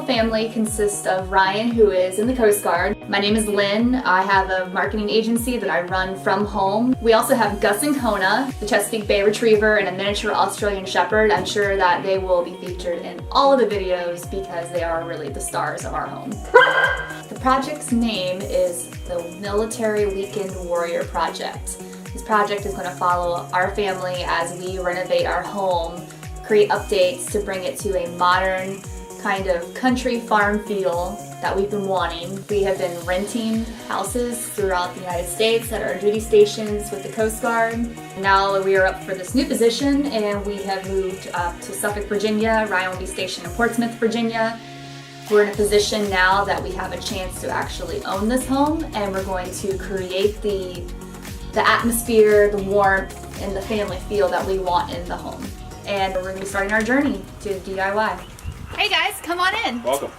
family consists of Ryan, who is in the Coast Guard. My name is Lynn. I have a marketing agency that I run from home. We also have Gus and Kona, the Chesapeake Bay Retriever and a miniature Australian Shepherd. I'm sure that they will be featured in all of the videos because they are really the stars of our home. The project's name is the Military Weekend Warrior Project. This project is going to follow our family as we renovate our home, create updates to bring it to a modern kind of country farm feel that we've been wanting. We have been renting houses throughout the United States at our duty stations with the Coast Guard. Now we are up for this new position and we have moved up to Suffolk, Virginia. Ryan will be stationed in Portsmouth, Virginia. We're in a position now that we have a chance to actually own this home, and we're going to create the atmosphere, the warmth, and the family feel that we want in the home. And we're going to be starting our journey to DIY. Hey guys, come on in. Welcome.